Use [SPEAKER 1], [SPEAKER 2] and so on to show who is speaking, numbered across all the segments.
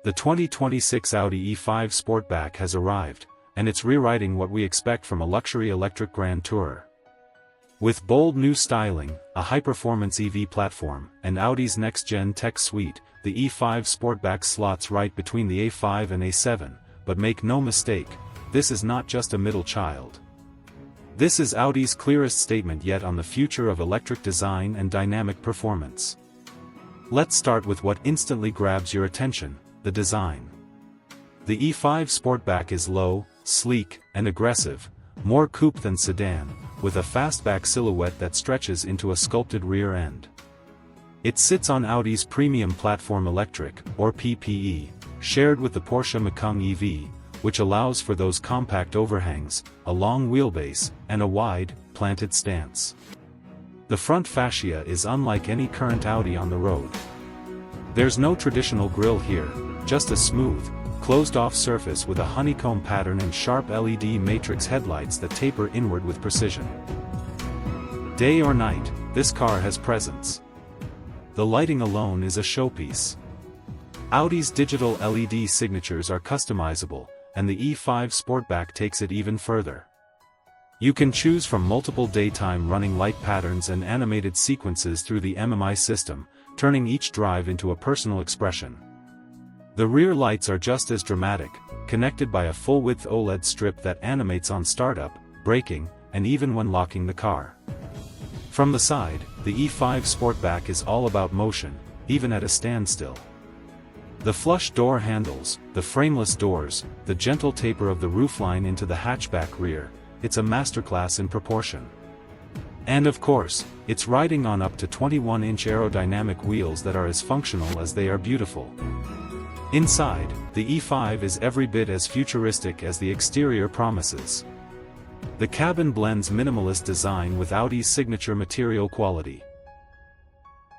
[SPEAKER 1] The 2026 Audi E5 Sportback has arrived, and it's rewriting what we expect from a luxury electric grand tourer. With bold new styling, a high-performance EV platform, and Audi's next-gen tech suite, the E5 Sportback slots right between the A5 and A7, but make no mistake, this is not just a middle child. This is Audi's clearest statement yet on the future of electric design and dynamic performance. Let's start with what instantly grabs your attention: the design. The E5 Sportback is low, sleek, and aggressive, more coupe than sedan, with a fastback silhouette that stretches into a sculpted rear end. It sits on Audi's premium platform electric, or PPE, shared with the Porsche Macan EV, which allows for those compact overhangs, a long wheelbase, and a wide, planted stance. The front fascia is unlike any current Audi on the road. There's no traditional grille here, just a smooth, closed-off surface with a honeycomb pattern and sharp LED matrix headlights that taper inward with precision. Day or night, this car has presence. The lighting alone is a showpiece. Audi's digital LED signatures are customizable, and the E5 Sportback takes it even further. You can choose from multiple daytime running light patterns and animated sequences through the MMI system, turning each drive into a personal expression. The rear lights are just as dramatic, connected by a full-width OLED strip that animates on startup, braking, and even when locking the car. From the side, the E5 Sportback is all about motion, even at a standstill. The flush door handles, the frameless doors, the gentle taper of the roofline into the hatchback rear, it's a masterclass in proportion. And of course, it's riding on up to 21-inch aerodynamic wheels that are as functional as they are beautiful. Inside, the E5 is every bit as futuristic as the exterior promises. The cabin blends minimalist design with Audi's signature material quality.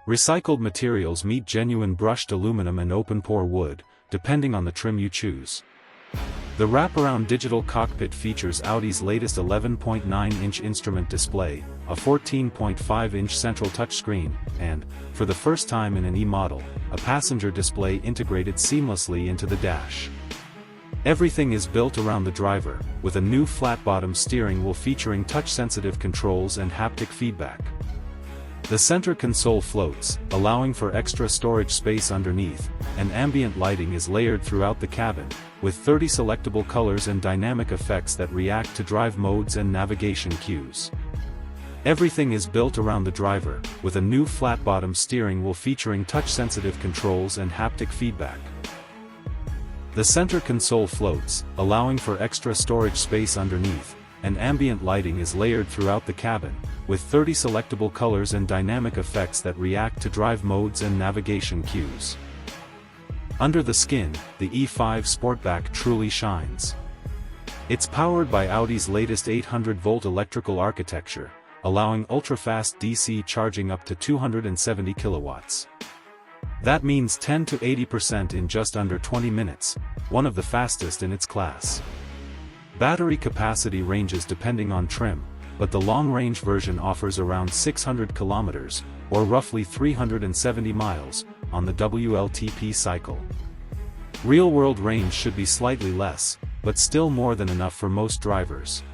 [SPEAKER 1] Recycled materials meet genuine brushed aluminum and open-pore wood, depending on the trim you choose. The wraparound digital cockpit features Audi's latest 11.9-inch instrument display, a 14.5-inch central touchscreen, and, for the first time in an E model, a passenger display integrated seamlessly into the dash. Everything is built around the driver, with a new flat-bottom steering wheel featuring touch-sensitive controls and haptic feedback. The center console floats, allowing for extra storage space underneath, and ambient lighting is layered throughout the cabin, with 30 selectable colors and dynamic effects that react to drive modes and navigation cues. Everything is built around the driver, with a new flat-bottom steering wheel featuring touch-sensitive controls and haptic feedback. The center console floats, allowing for extra storage space underneath, and ambient lighting is layered throughout the cabin, with 30 selectable colors and dynamic effects that react to drive modes and navigation cues. Under the skin, the E5 Sportback truly shines. It's powered by Audi's latest 800-volt electrical architecture, allowing ultra-fast DC charging up to 270 kilowatts. That means 10 to 80% in just under 20 minutes, one of the fastest in its class. Battery capacity ranges depending on trim, but the long-range version offers around 600 kilometers, or roughly 370 miles, on the WLTP cycle. Real-world range should be slightly less, but still more than enough for most drivers.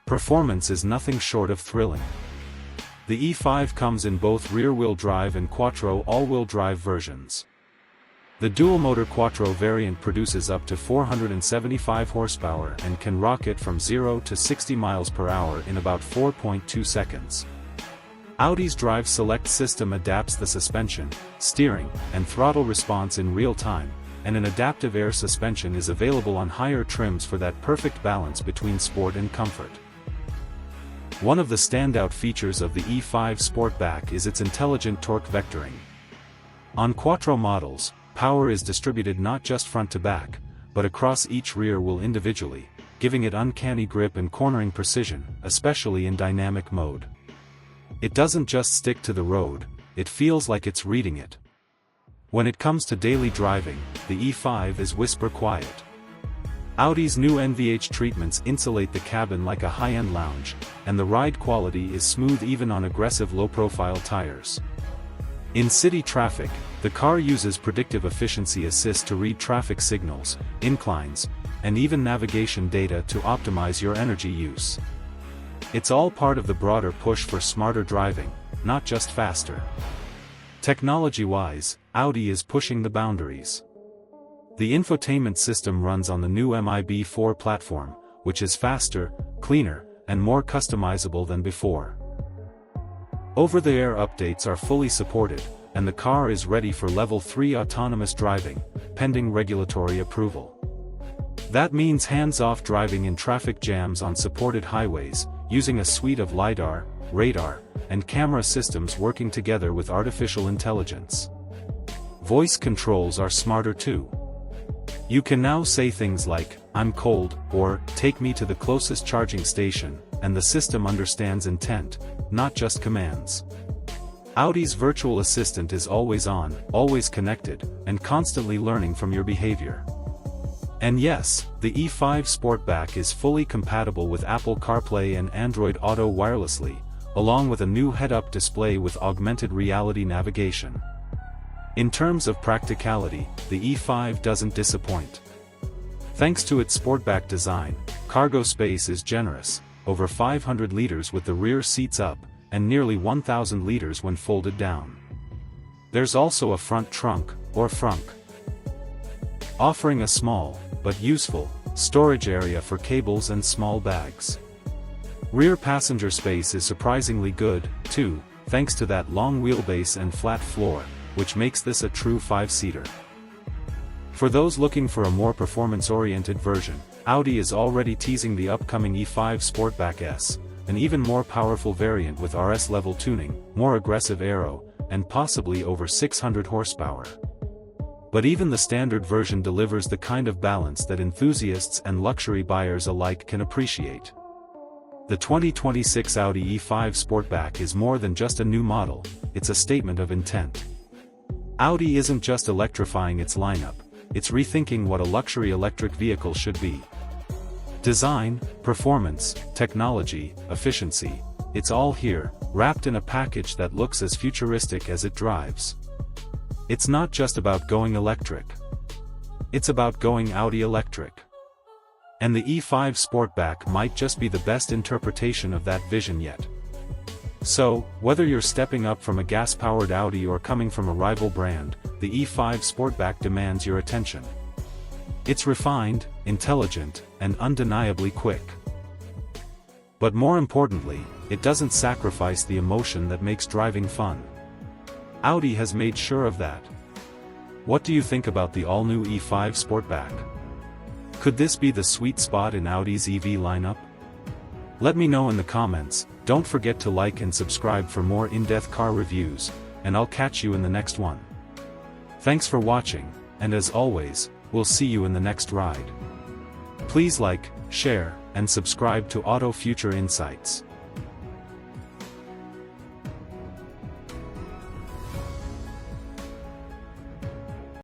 [SPEAKER 1] Performance is nothing short of thrilling. The E5 comes in both rear-wheel drive and quattro all-wheel drive versions. The dual-motor quattro variant produces up to 475 horsepower and can rocket from 0 to 60 miles per hour in about 4.2 seconds. Audi's Drive Select system adapts the suspension, steering, and throttle response in real time, and an adaptive air suspension is available on higher trims for that perfect balance between sport and comfort. One of the standout features of the E5 Sportback is its intelligent torque vectoring. On quattro models, power is distributed not just front to back, but across each rear wheel individually, giving it uncanny grip and cornering precision, especially in dynamic mode. It doesn't just stick to the road, it feels like it's reading it. When it comes to daily driving, the E5 is whisper quiet. Audi's new NVH treatments insulate the cabin like a high-end lounge, and the ride quality is smooth even on aggressive low-profile tires. In city traffic, the car uses predictive efficiency assist to read traffic signals, inclines, and even navigation data to optimize your energy use. It's all part of the broader push for smarter driving, not just faster. Technology-wise, Audi is pushing the boundaries. The infotainment system runs on the new MIB4 platform, which is faster, cleaner, and more customizable than before. Over-the-air updates are fully supported, and the car is ready for Level 3 autonomous driving, pending regulatory approval. That means hands-off driving in traffic jams on supported highways, using a suite of LiDAR, radar, and camera systems working together with artificial intelligence. Voice controls are smarter too. You can now say things like, "I'm cold," or "Take me to the closest charging station," and the system understands intent, not just commands. Audi's virtual assistant is always on, always connected, and constantly learning from your behavior. And yes, the E5 Sportback is fully compatible with Apple CarPlay and Android Auto wirelessly, along with a new head-up display with augmented reality navigation. In terms of practicality, the E5 doesn't disappoint. Thanks to its Sportback design, cargo space is generous, over 500 liters with the rear seats up, and nearly 1,000 liters when folded down. There's also a front trunk, or frunk, offering a small, but useful, storage area for cables and small bags. Rear passenger space is surprisingly good, too, thanks to that long wheelbase and flat floor, which makes this a true 5-seater. For those looking for a more performance-oriented version, Audi is already teasing the upcoming E5 Sportback S, an even more powerful variant with RS-level tuning, more aggressive aero, and possibly over 600 horsepower. But even the standard version delivers the kind of balance that enthusiasts and luxury buyers alike can appreciate. The 2026 Audi E5 Sportback is more than just a new model, it's a statement of intent. Audi isn't just electrifying its lineup, it's rethinking what a luxury electric vehicle should be. Design, performance, technology, efficiency, it's all here, wrapped in a package that looks as futuristic as it drives. It's not just about going electric. It's about going Audi electric. And the E5 Sportback might just be the best interpretation of that vision yet. So, whether you're stepping up from a gas-powered Audi or coming from a rival brand, the E5 Sportback demands your attention. It's refined, intelligent, and undeniably quick. But more importantly, it doesn't sacrifice the emotion that makes driving fun. Audi has made sure of that. What do you think about the all-new E5 Sportback? Could this be the sweet spot in Audi's EV lineup? Let me know in the comments. Don't forget to like and subscribe for more in-depth car reviews, and I'll catch you in the next one. Thanks for watching, and as always, we'll see you in the next ride. Please like, share, and subscribe to Auto Future Insights.